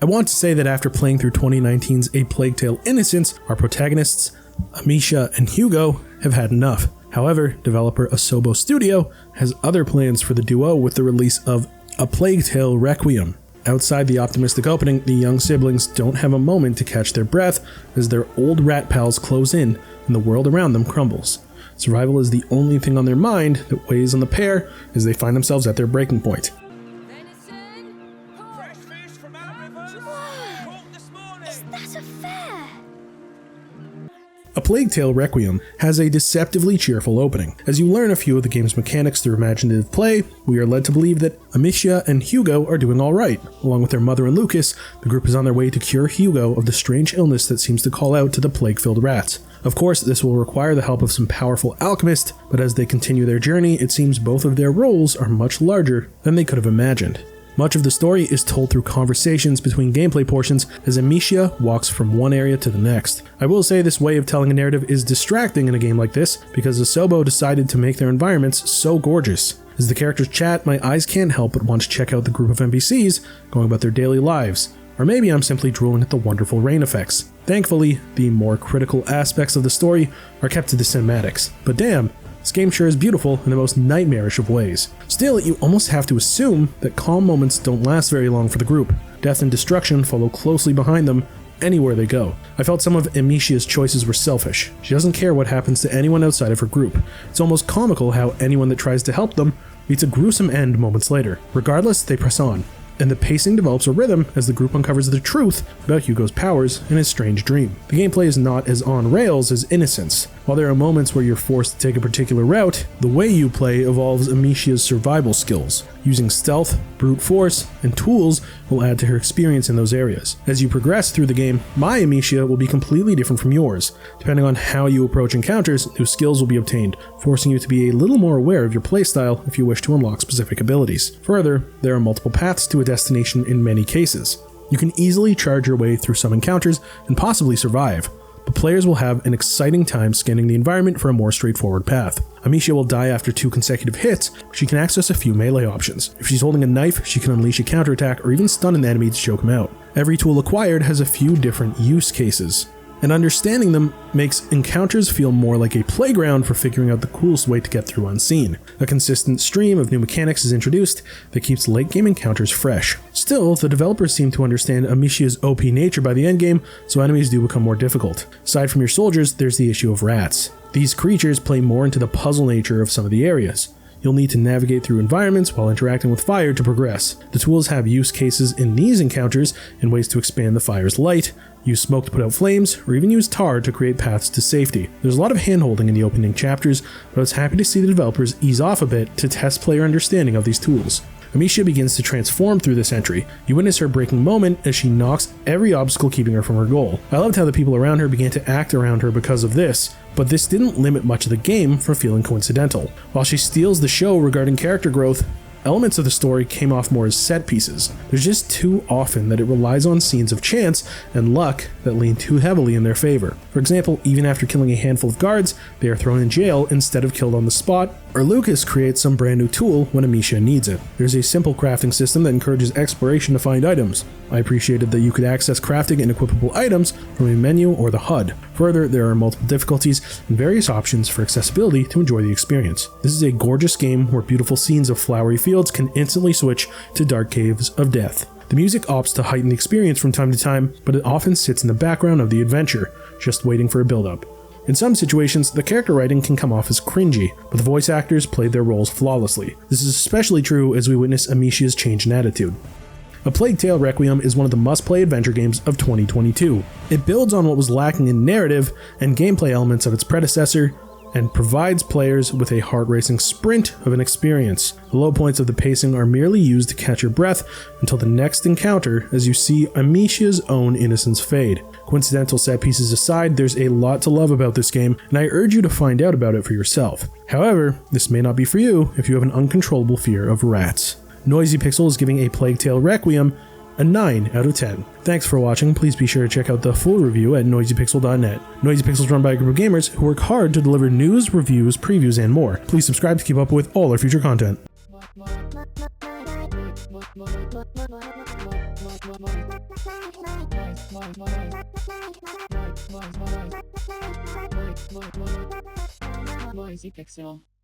I want to say that after playing through 2019's A Plague Tale: Innocence, our protagonists, Amicia and Hugo, have had enough. However, developer Asobo Studio has other plans for the duo with the release of A Plague Tale: Requiem. Outside the optimistic opening, the young siblings don't have a moment to catch their breath as their old rat pals close in and the world around them crumbles. Survival is the only thing on their mind that weighs on the pair as they find themselves at their breaking point. A Plague Tale: Requiem has a deceptively cheerful opening. As you learn a few of the game's mechanics through imaginative play, we are led to believe that Amicia and Hugo are doing alright. Along with their mother and Lucas, the group is on their way to cure Hugo of the strange illness that seems to call out to the plague-filled rats. Of course, this will require the help of some powerful alchemists, but as they continue their journey, it seems both of their roles are much larger than they could have imagined. Much of the story is told through conversations between gameplay portions as Amicia walks from one area to the next. I will say this way of telling a narrative is distracting in a game like this because Asobo decided to make their environments so gorgeous. As the characters chat, my eyes can't help but want to check out the group of NPCs going about their daily lives. Or maybe I'm simply drooling at the wonderful rain effects. Thankfully, the more critical aspects of the story are kept to the cinematics. But damn, this game sure is beautiful in the most nightmarish of ways. Still, you almost have to assume that calm moments don't last very long for the group. Death and destruction follow closely behind them anywhere they go. I felt some of Amicia's choices were selfish. She doesn't care what happens to anyone outside of her group. It's almost comical how anyone that tries to help them meets a gruesome end moments later. Regardless, they press on. And the pacing develops a rhythm as the group uncovers the truth about Hugo's powers and his strange dream. The gameplay is not as on rails as Innocence. While there are moments where you're forced to take a particular route, the way you play evolves Amicia's survival skills. Using stealth, brute force, and tools will add to her experience in those areas. As you progress through the game, my Amicia will be completely different from yours. Depending on how you approach encounters, new skills will be obtained, forcing you to be a little more aware of your playstyle if you wish to unlock specific abilities. Further, there are multiple paths to a destination in many cases. You can easily charge your way through some encounters and possibly survive, but players will have an exciting time scanning the environment for a more straightforward path. Amicia will die after 2 consecutive hits, but she can access a few melee options. If she's holding a knife, she can unleash a counterattack or even stun an enemy to choke him out. Every tool acquired has a few different use cases, and understanding them makes encounters feel more like a playground for figuring out the coolest way to get through unseen. A consistent stream of new mechanics is introduced that keeps late game encounters fresh. Still, the developers seem to understand Amicia's OP nature by the endgame, so enemies do become more difficult. Aside from your soldiers, there's the issue of rats. These creatures play more into the puzzle nature of some of the areas. You'll need to navigate through environments while interacting with fire to progress. The tools have use cases in these encounters and ways to expand the fire's light, use smoke to put out flames, or even use tar to create paths to safety. There's a lot of handholding in the opening chapters, but I was happy to see the developers ease off a bit to test player understanding of these tools. Amicia begins to transform through this entry. You witness her breaking moment as she knocks every obstacle keeping her from her goal. I loved how the people around her began to act around her because of this, but this didn't limit much of the game from feeling coincidental. While she steals the show regarding character growth, elements of the story came off more as set pieces. There's just too often that it relies on scenes of chance and luck that lean too heavily in their favor. For example, even after killing a handful of guards, they are thrown in jail instead of killed on the spot, or Lucas creates some brand new tool when Amicia needs it. There's a simple crafting system that encourages exploration to find items. I appreciated that you could access crafting and equipable items from a menu or the HUD. Further, there are multiple difficulties and various options for accessibility to enjoy the experience. This is a gorgeous game where beautiful scenes of flowery fields can instantly switch to dark caves of death. The music opts to heighten the experience from time to time, but it often sits in the background of the adventure, just waiting for a build-up. In some situations, the character writing can come off as cringy, but the voice actors played their roles flawlessly. This is especially true as we witness Amicia's change in attitude. A Plague Tale: Requiem is one of the must-play adventure games of 2022. It builds on what was lacking in narrative and gameplay elements of its predecessor, and provides players with a heart-racing sprint of an experience. The low points of the pacing are merely used to catch your breath until the next encounter as you see Amicia's own innocence fade. Coincidental set pieces aside, there's a lot to love about this game, and I urge you to find out about it for yourself. However, this may not be for you if you have an uncontrollable fear of rats. Noisy Pixel is giving A Plague Tale: Requiem a 9 out of 10. Thanks for watching. Please be sure to check out the full review at noisypixel.net. Noisy Pixel is run by a group of gamers who work hard to deliver news, reviews, previews, and more. Please subscribe to keep up with all our future content. Noisy Pixel.